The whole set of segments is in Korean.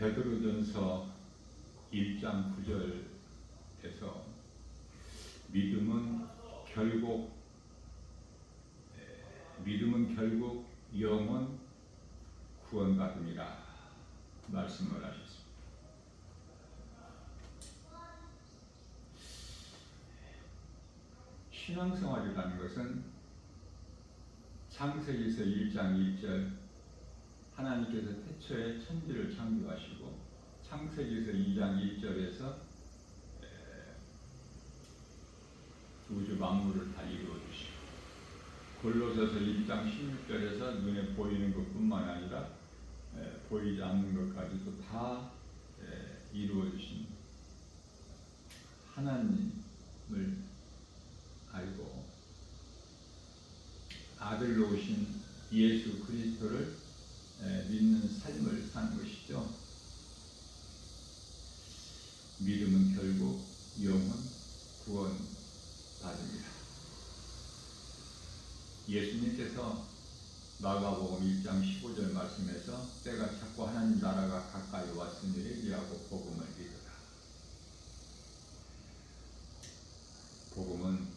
베드로전서 1장 9절에서 믿음은 결국 영혼 구원받음이라 말씀을 하셨습니다. 신앙생활이라는 것은 창세기서 1장 1절 하나님께서 태초에 천지를 창조하시고 창세기서 2장 1절에서 우주 만물을 다 이루어 주시고 골로새서 1장 16절에서 눈에 보이는 것뿐만 아니라 보이지 않는 것까지도 다 이루어 주신 하나님을 알고 아들로 오신 예수 그리스도를 믿는 삶을 사는 것이죠. 믿음은 결국 영혼 구원 받습니다. 예수님께서 마가복음 1장 15절 말씀에서 때가 찼고 하나님 나라가 가까이 왔으니 회개하고 복음을 믿으라. 복음은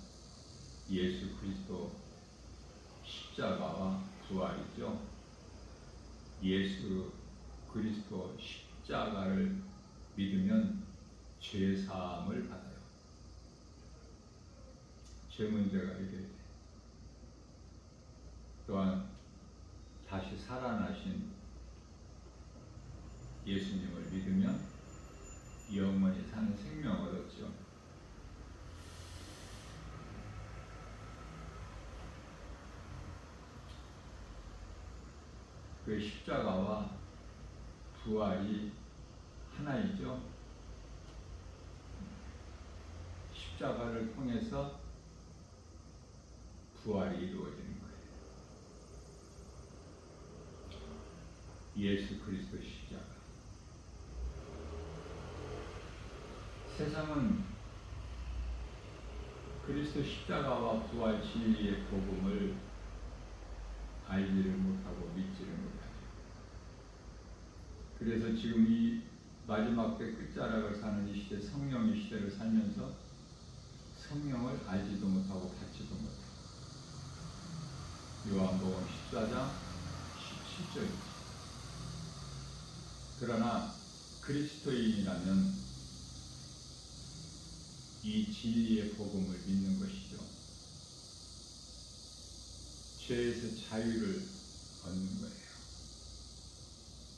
예수 그리스도 십자가와 부활이죠. 예수 그리스도 십자가를 믿으면 죄 사함을 받아요. 죄 문제가 해결이 돼요. 또한 다시 살아나신 예수님을 믿으면 영원히 사는 생명을 얻죠. 그 십자가와 부활이 하나이죠. 십자가를 통해서 부활이 이루어지는 거예요. 예수 그리스도 십자가. 세상은 그리스도 십자가와 부활 진리의 복음을 알지를 못하고 믿지를 못하죠. 그래서 지금 이 마지막 때 끝자락을 사는 이 시대, 성령의 시대를 살면서 성령을 알지도 못하고 받지도 못하고. 요한복음 14장 17절입니다. 그러나 그리스도인이라면 이 진리의 복음을 믿는 것이죠. 죄에서 자유를 얻는 거예요.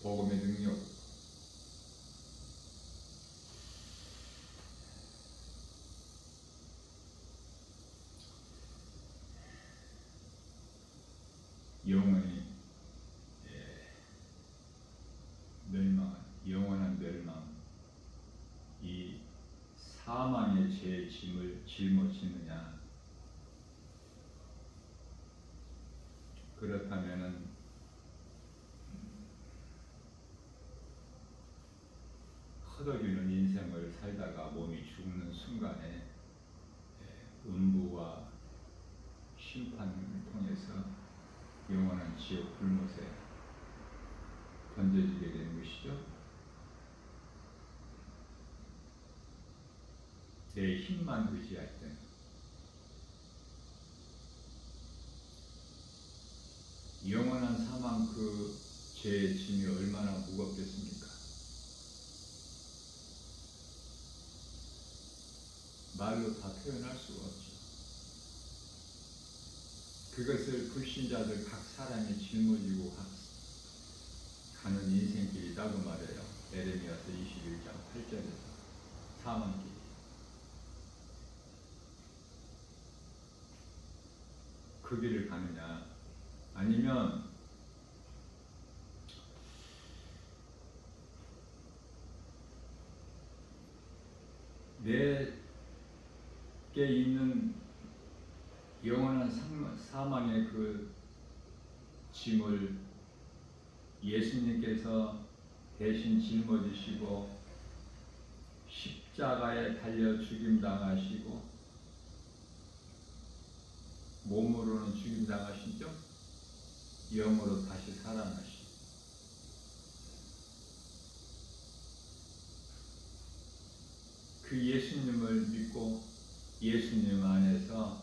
복음의 능력으로. 영원히 영원한 멸망, 이 사망의 죄의 짐을 짊어지느냐? 그렇다면은 허덕이는 인생을 살다가 몸이 죽는 순간에 음부와 심판을 통해서 영원한 지옥 불못에 던져지게 되는 것이죠. 내 힘만 의지할 때 영원한 사망 그 죄의 짐이 얼마나 무겁겠습니까? 말로 다 표현할 수가 없죠. 그것을 불신자들 각 사람이 짊어지고 가는 인생길이라고 말해요. 에레미야서 21장 8절에서 사망길. 그 길을 가느냐? 아니면 내게 있는 영원한 사망의 그 짐을 예수님께서 대신 짊어지시고 십자가에 달려 죽임당하시고 몸으로는 죽임당하시죠. 영으로 다시 살아나시고 그 예수님을 믿고 예수님 안에서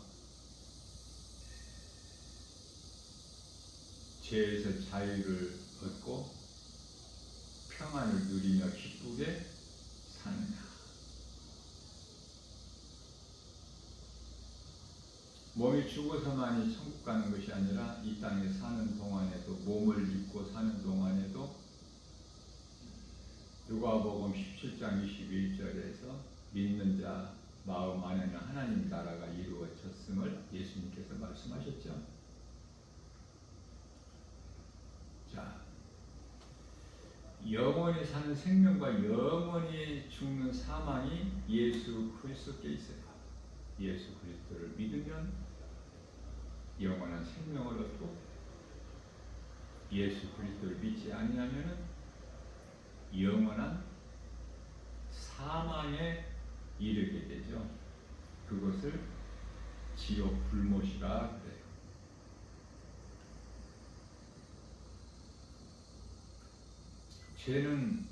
죄에서 자유를 얻고 평안을 누리며 기쁘게 사느냐. 몸이 죽어서만이 천국 가는 것이 아니라 이 땅에 사는 동안에도, 몸을 입고 사는 동안에도 누가복음 17장 21절에서 믿는 자 마음 안에는 하나님 나라가 이루어졌음을 예수님께서 말씀하셨죠. 자, 영원히 사는 생명과 영원히 죽는 사망이 예수 그리스도께 있어요. 예수 그리스도를 믿으면 영원한 생명을 얻고, 예수 그리스도를 믿지 아니하면 영원한 사망에 이르게 되죠. 그것을 지옥 불못이라 그래요. 죄는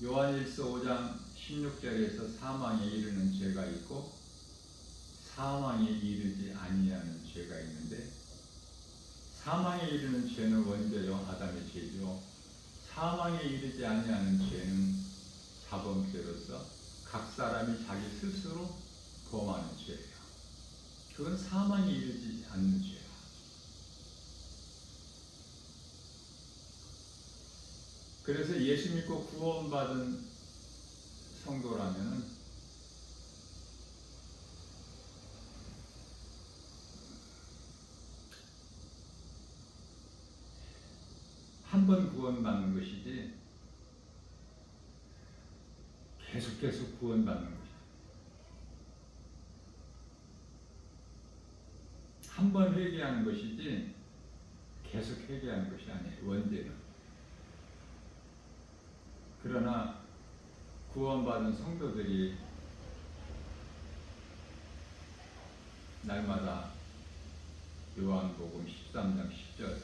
요한일서 5장 16절에서 사망에 이르는 죄가 있고 사망에 이르지 아니하는 죄가 있는데, 사망에 이르는 죄는 원죄요, 아담의 죄죠. 사망에 이르지 아니하는 죄는 자범죄로서 각 사람이 자기 스스로 범하는 죄예요. 그건 사망에 이르지 않는 죄예요. 그래서 예수 믿고 구원받은 성도라면 한 번 구원받는 것이지 계속 구원받는 것이지. 한 번 회개하는 것이지 계속 회개하는 것이 아니에요, 원죄는. 그러나 구원받은 성도들이 날마다 요한복음 13장 10절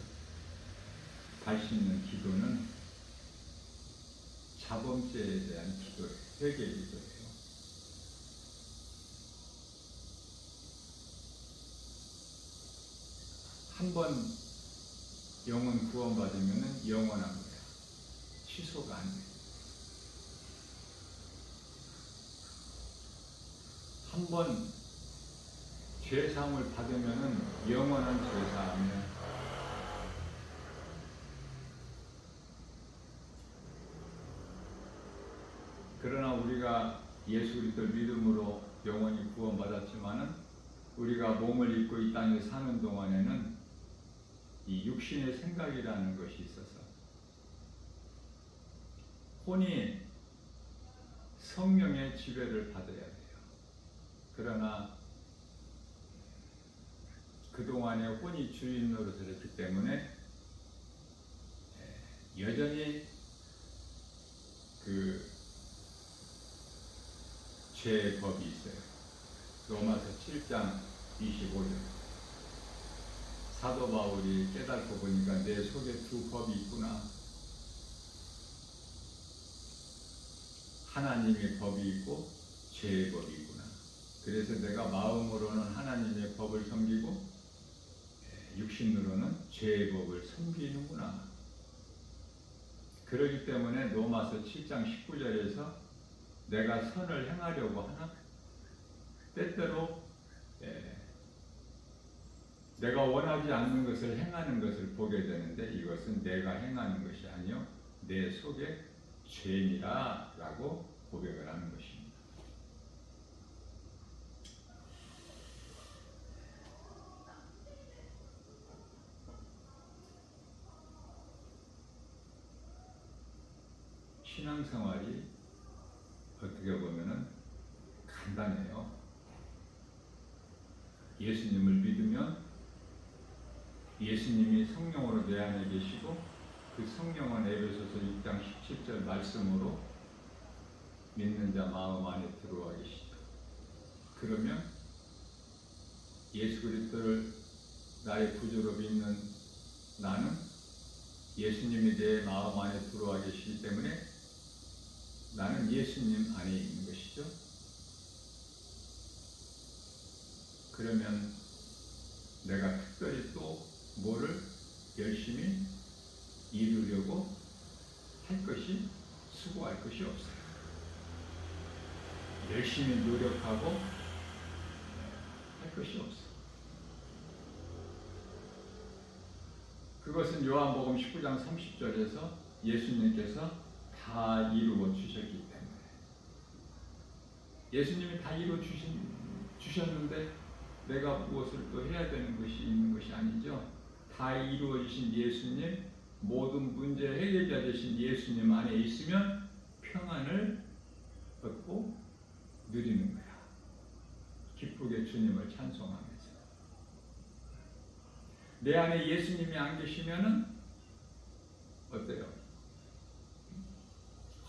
할 수 있는 기도는 자범죄에 대한 기도예요. 회개 기도예요. 한 번 영혼 구원받으면 영원한 거예요. 취소가 안 돼요. 한 번 죄사함을 받으면 영원한 죄사함이에요. 그러나 우리가 예수 그리스도를 믿음으로 영원히 구원받았지만은 우리가 몸을 입고 이 땅에 사는 동안에는 이 육신의 생각이라는 것이 있어서 혼이 성령의 지배를 받아야 돼요. 그러나 그동안에 혼이 주인 노릇을 했기 때문에 여전히 그 죄의 법이 있어요. 로마서 7장 25절. 사도 바울이 깨닫고 보니까 내 속에 두 법이 있구나. 하나님의 법이 있고 죄의 법이 있구나. 그래서 내가 마음으로는 하나님의 법을 섬기고 육신으로는 죄의 법을 섬기는구나. 그렇기 때문에 로마서 7장 19절에서 내가 선을 행하려고 하나? 때때로 내가 원하지 않는 것을 행하는 것을 보게 되는데 이것은 내가 행하는 것이 아니요 내 속에 죄니라 라고 고백을 하는 것입니다. 신앙생활이 어떻게 보면은 간단해요. 예수님을 믿으면 예수님이 성령으로 내 안에 계시고 그 성령은 에베소서 6장 17절 말씀으로 믿는 자 마음 안에 들어와 계시죠. 그러면 예수 그리스도를 나의 구주로 믿는 나는 예수님이 내 마음 안에 들어와 계시기 때문에 나는 예수님 안에 있는 것이죠. 것이죠. 그러면 내가 특별히 또 뭐를 열심히 이루려고 할 것이, 수고할 것이 없어요. 열심히 노력하고 할 것이 없어요. 그것은 요한복음 19장 30절에서 예수님께서 다 이루어 주셨기 때문에, 예수님이 다 이루어 주셨는데 내가 무엇을 또 해야 되는 것이 있는 것이 아니죠. 다 이루어지신 예수님, 모든 문제 해결자 되신 예수님 안에 있으면 평안을 얻고 누리는 거야. 기쁘게 주님을 찬송하면서. 내 안에 예수님이 안 계시면은 어때요?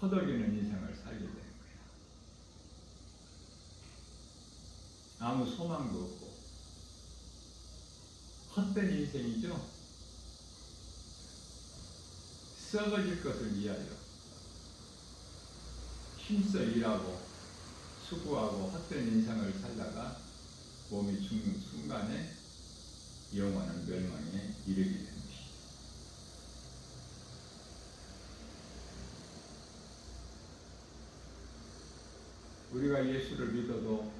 허덕이는 인생을 살게 되는 거야. 아무 소망도 없고 헛된 인생이죠. 썩어질 것을 위하여 힘써 일하고 수고하고 헛된 인생을 살다가 몸이 죽는 순간에 영원한 멸망에 이르게 되는 것이죠. 우리가 예수를 믿어도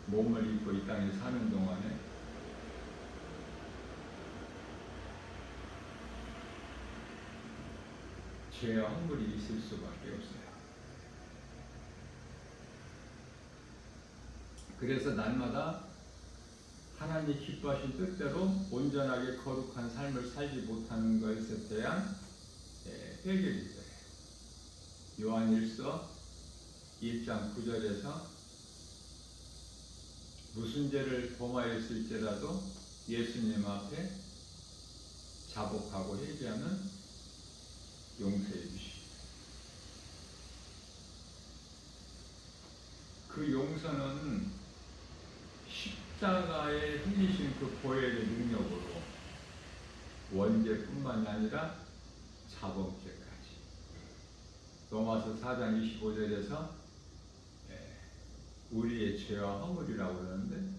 몸을 입고 이 땅에 사는 동안에 죄와 허물이 있을 수밖에 없어요. 그래서 날마다 하나님이 기뻐하신 뜻대로 온전하게 거룩한 삶을 살지 못하는 것에 대한 회개를 해요. 요한일서 1장 9절에서 무슨 죄를 범하였을지라도 예수님 앞에 자복하고 회개하면 용서해 주시고, 그 용서는 십자가에 흘리신 그 보혈의 능력으로 원죄뿐만이 아니라 자범죄까지. 로마서 4장 25절에서 우리의 죄와 허물이라고 그러는데,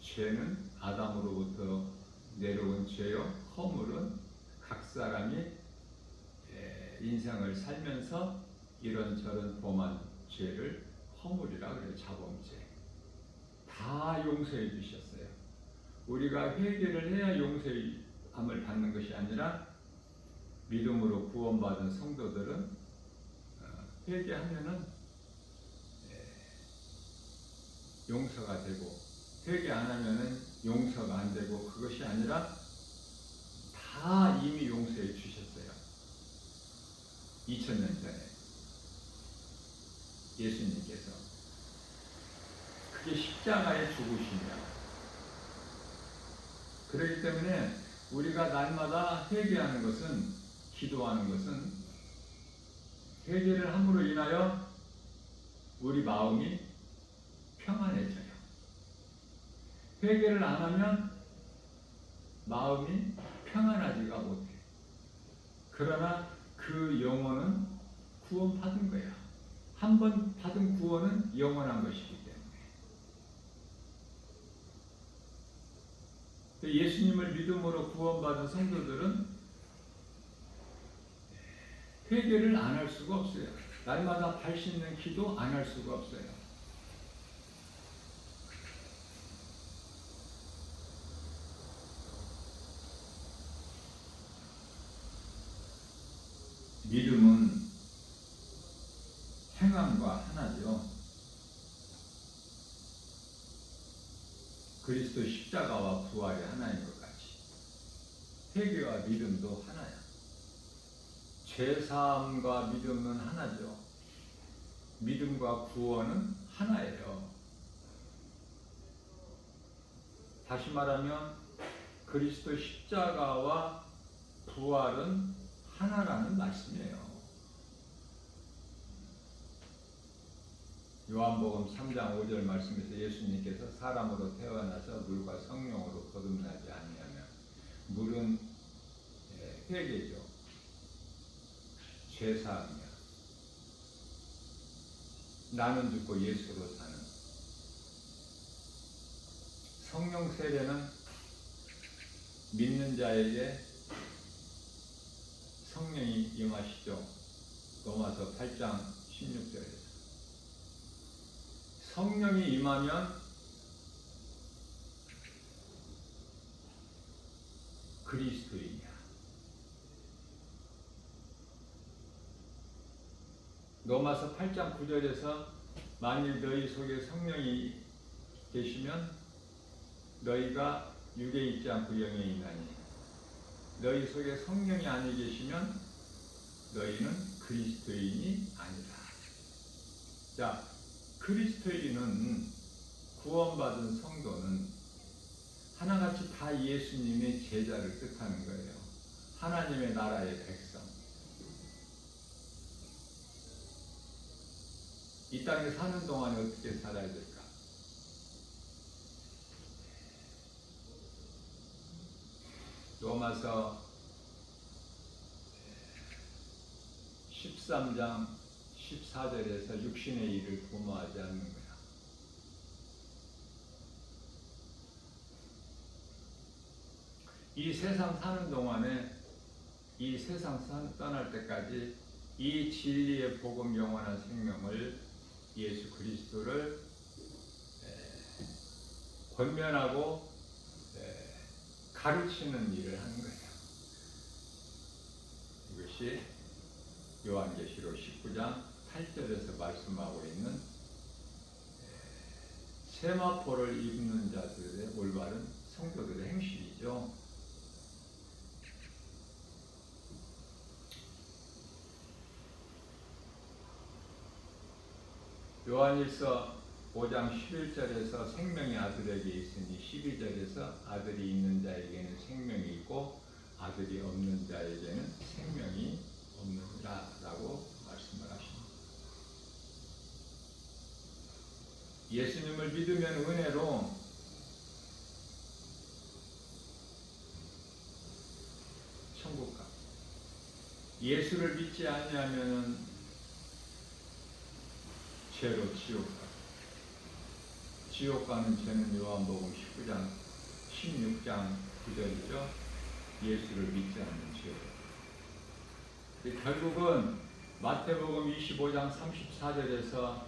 죄는 아담으로부터 내려온 죄요, 허물은 각 사람이 인생을 살면서 이런저런 범한 죄를 허물이라 그래요. 자범죄. 다 용서해 주셨어요. 우리가 회개를 해야 용서함을 받는 것이 아니라, 믿음으로 구원받은 성도들은 회개하면은 용서가 되고, 회개 안 하면은 용서가 안 되고, 그것이 아니라 다 이미 용서해 주셨어요. 2000년 전에 예수님께서. 그게 십자가의 죽으심이야. 그렇기 때문에 우리가 날마다 회개하는 것은, 기도하는 것은, 회개를 함으로 인하여 우리 마음이 평안해져요. 회개를 안 하면 마음이 평안하지가 못해. 그러나 그 영혼은 구원받은 거야. 한 번 받은 구원은 영원한 것이기 때문에. 예수님을 믿음으로 구원받은 성도들은 회개를 안 할 수가 없어요. 날마다 발 씻는 기도 안 할 수가 없어요. 믿음은 행함과 하나죠. 그리스도 십자가와 부활이 하나인 것 같이 회개와 믿음도 하나야. 죄사함과 믿음은 하나죠. 믿음과 구원은 하나예요. 다시 말하면 그리스도 십자가와 부활은 하나라는 말씀이에요. 요한복음 3장 5절 말씀에서 예수님께서 사람으로 태어나서 물과 성령으로 거듭나지 아니하면, 물은 회개죠. 죄사함이야. 나는 죽고 예수로 사는. 성령 세례는 믿는 자에게 성령이 임하시죠. 로마서 8장 16절에서. 성령이 임하면 그리스도이냐. 로마서 8장 9절에서 만일 너희 속에 성령이 계시면 너희가 육에 있지 않고 영에 있나니 너희 속에 성령이 아니 계시면 너희는 그리스도인이 아니다. 자, 그리스도인은 구원받은 성도는 하나같이 다 예수님의 제자를 뜻하는 거예요. 하나님의 나라의 백성. 이 땅에 사는 동안에 어떻게 살아야 될까? 로마서 13장 14절에서 육신의 일을 도모하지 않는 거야. 이 세상 사는 동안에, 이 세상 떠날 때까지 이 진리의 복음 영원한 생명을, 예수 그리스도를 권면하고 가르치는 일을 하는 거예요. 이것이 요한계시록 19장 8절에서 말씀하고 있는 세마포를 입는 자들의 올바른 성도들의 행실이죠. 요한일서 5장 11절에서 생명이 아들에게 있으니 12절에서 아들이 있는 자에게는 생명이 있고 아들이 없는 자에게는 생명이 없느니라 라고 말씀을 하십니다. 예수님을 믿으면 은혜로 천국 가. 예수를 믿지 아니하면 죄로 지옥 가. 지옥 가는 죄는 요한복음 19장 16장 9절이죠. 예수를 믿지 않는 죄. 결국은 마태복음 25장 34절에서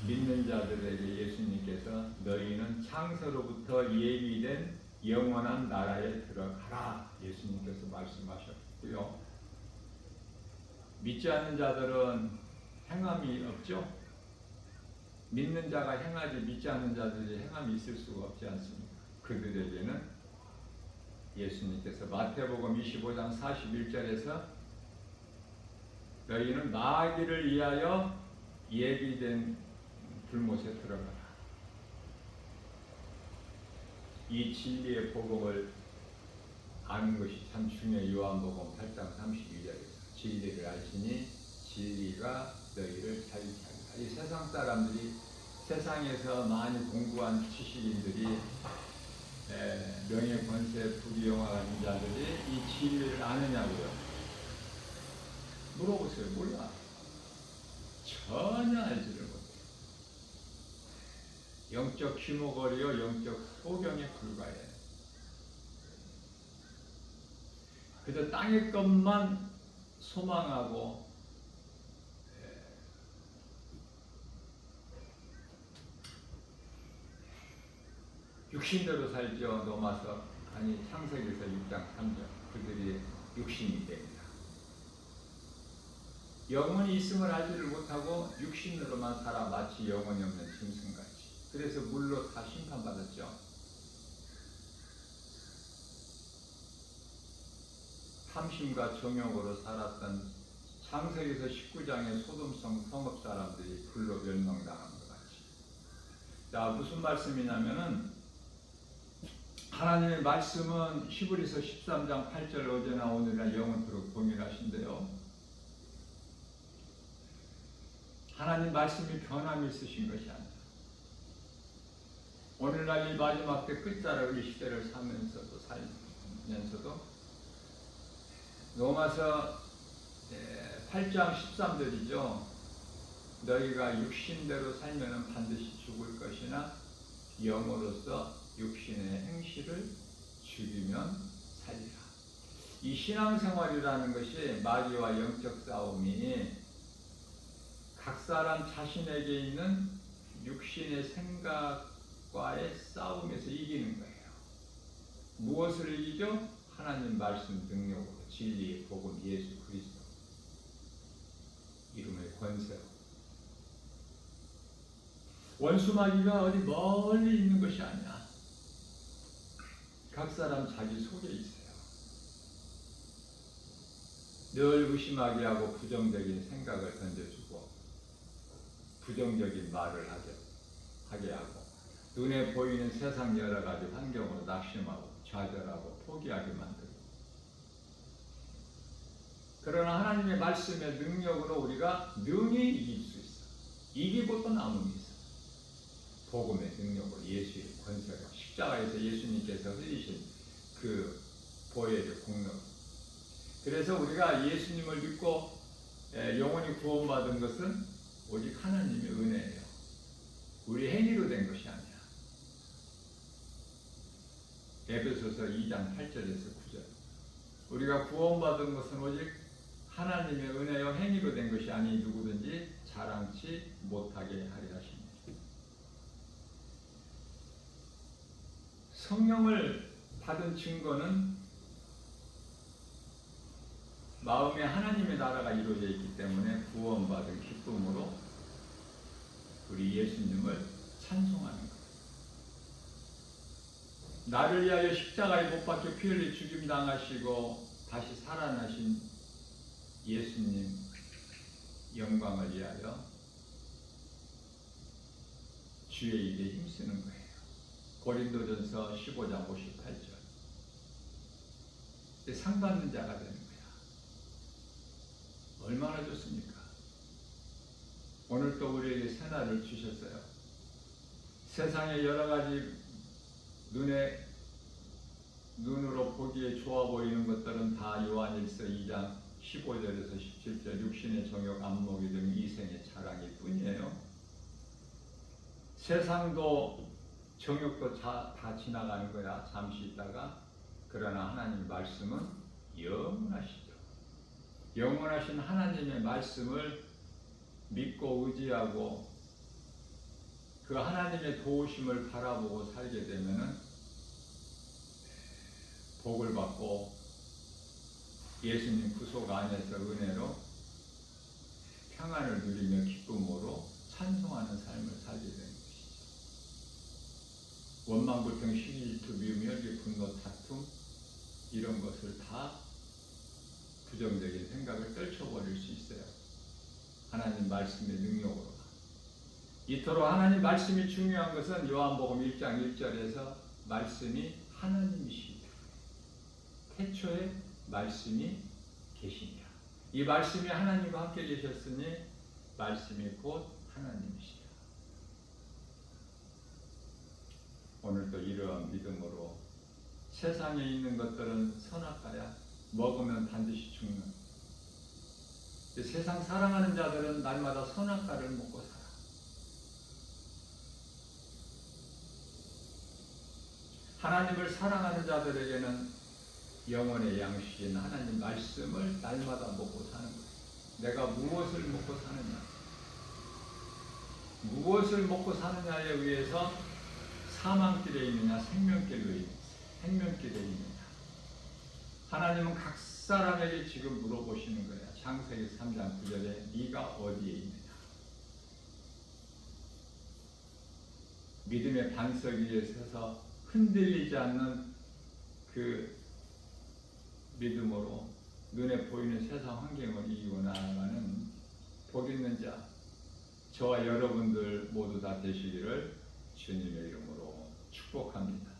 믿는 자들에게 예수님께서 너희는 창세로부터 예비된 영원한 나라에 들어가라 예수님께서 말씀하셨고요. 믿지 않는 자들은 행함이 없죠. 믿는 자가 행하지 믿지 않는 자들이 행함이 있을 수가 없지 않습니까? 그들에게는 예수님께서 마태복음 25장 41절에서 너희는 나아가기를 위하여 예비된 불못에 들어가라. 이 진리의 복음을 아는 것이 참 중요해요. 요한복음 8장 32절에서 진리를 알지니 진리가 너희를 자유케 하리라. 이 세상 사람들이, 세상에서 많이 공부한 지식인들이, 명예, 권세, 부귀, 영화 가진 자들이 이 진리를 아느냐고요? 물어보세요. 몰라. 전혀 알지를 못해요. 영적 귀머거리요, 영적 소경에 불과해요. 그저 땅의 것만 소망하고 육신대로 살죠. 로마서 창세기서 6장 3절. 그들이 육신이 됩니다. 영혼이 있음을 알지를 못하고 육신으로만 살아 마치 영혼이 없는 짐승같이. 그래서 물로 다 심판받았죠. 탐심과 정욕으로 살았던 창세기서 19장의 소돔성 성읍 사람들이 불로 멸망당한 것 같이. 자, 무슨 말씀이냐면은 하나님의 말씀은 히브리서 13장 8절 어제나 오늘이나 영원토록 동일하신데요. 하나님 말씀이 변함이 있으신 것이 아니라 오늘날 이 마지막 때 끝자락의 시대를 살면서도 로마서 8장 13절이죠. 너희가 육신대로 살면 반드시 죽을 것이나 영으로서 육신의 행실을 죽이면 살리라. 이 신앙생활이라는 것이 마귀와 영적 싸움이 각 사람 자신에게 있는 육신의 생각과의 싸움에서 이기는 거예요. 무엇을 이기죠? 하나님 말씀 능력으로, 진리의 복음 예수 그리스도 이름의 권세로. 원수 마귀가 어디 멀리 있는 것이 아니야. 각 사람 자기 속에 있어요. 늘 의심하게 하고 부정적인 생각을 던져주고 부정적인 말을 하게 하고 눈에 보이는 세상 여러 가지 환경으로 낙심하고 좌절하고 포기하게 만들고. 그러나 하나님의 말씀의 능력으로 우리가 능히 이길 수 있어. 이기고 또 남음이 있어. 복음의 능력으로, 예수의 권세로, 십자가에서 예수님께서 흘리신 그 보혈의 공로. 그래서 우리가 예수님을 믿고 영원히 구원받은 것은 오직 하나님의 은혜예요. 우리 행위로 된 것이 아니야. 에베소서 2장 8절에서 9절. 우리가 구원받은 것은 오직 하나님의 은혜요 행위로 된 것이 아니 누구든지 자랑치 못하게 하려 하십니다. 성령을 받은 증거는 마음에 하나님의 나라가 이루어져 있기 때문에 구원받은 기쁨으로 우리 예수님을 찬송하는 것. 나를 위하여 십자가에 못 박혀 피 흘려 죽임 당하시고 다시 살아나신 예수님 영광을 위하여 주의 일에 힘쓰는 거예요. 고린도전서 15장 58절. 상 받는 자가 되는 거야. 얼마나 좋습니까? 오늘 또 우리에게 새날을 주셨어요. 세상의 여러 가지 눈으로 보기에 좋아 보이는 것들은 다 요한일서 2장 15절에서 17절 육신의 정욕, 안목이 등 이생의 자랑일 뿐이에요. 세상도 정욕도 다 지나가는 거야. 잠시 있다가. 그러나 하나님 말씀은 영원하시죠. 영원하신 하나님의 말씀을 믿고 의지하고 그 하나님의 도우심을 바라보고 살게 되면은 복을 받고 예수님 구속 안에서 은혜로 평안을 누리며 기쁨으로 찬송하는 삶을 살게 되는 것이죠. 원망, 불평, 시기, 질투, 미움, 혈기, 분노, 다툼 이런 것을 다 부정적인 생각을 떨쳐버릴 수 있어요. 하나님 말씀의 능력으로. 이토록 하나님 말씀이 중요한 것은 요한복음 1장 1절에서 말씀이 하나님이시다. 태초에 말씀이 계시니라. 이 말씀이 하나님과 함께 계셨으니 말씀이 곧 하나님이시다. 오늘도 이러한 믿음으로 세상에 있는 것들은 선악과야. 먹으면 반드시 죽는. 세상 사랑하는 자들은 날마다 선악과를 먹고 살아. 하나님을 사랑하는 자들에게는 영혼의 양식인 하나님 말씀을 날마다 먹고 사는 거예요. 내가 무엇을 먹고 사느냐? 무엇을 먹고 사느냐에 의해서 사망길에 있느냐, 생명길에 있느냐. 하나님은 각 사람에게 지금 물어보시는 거야. 창세기 3장 9절에 네가 어디에 있느냐? 믿음의 반석 위에 서서 흔들리지 않는 그 믿음으로 눈에 보이는 세상 환경을 이기고 나아가는 복 있는 자, 저와 여러분들 모두 다 되시기를 주님의 이름으로 축복합니다.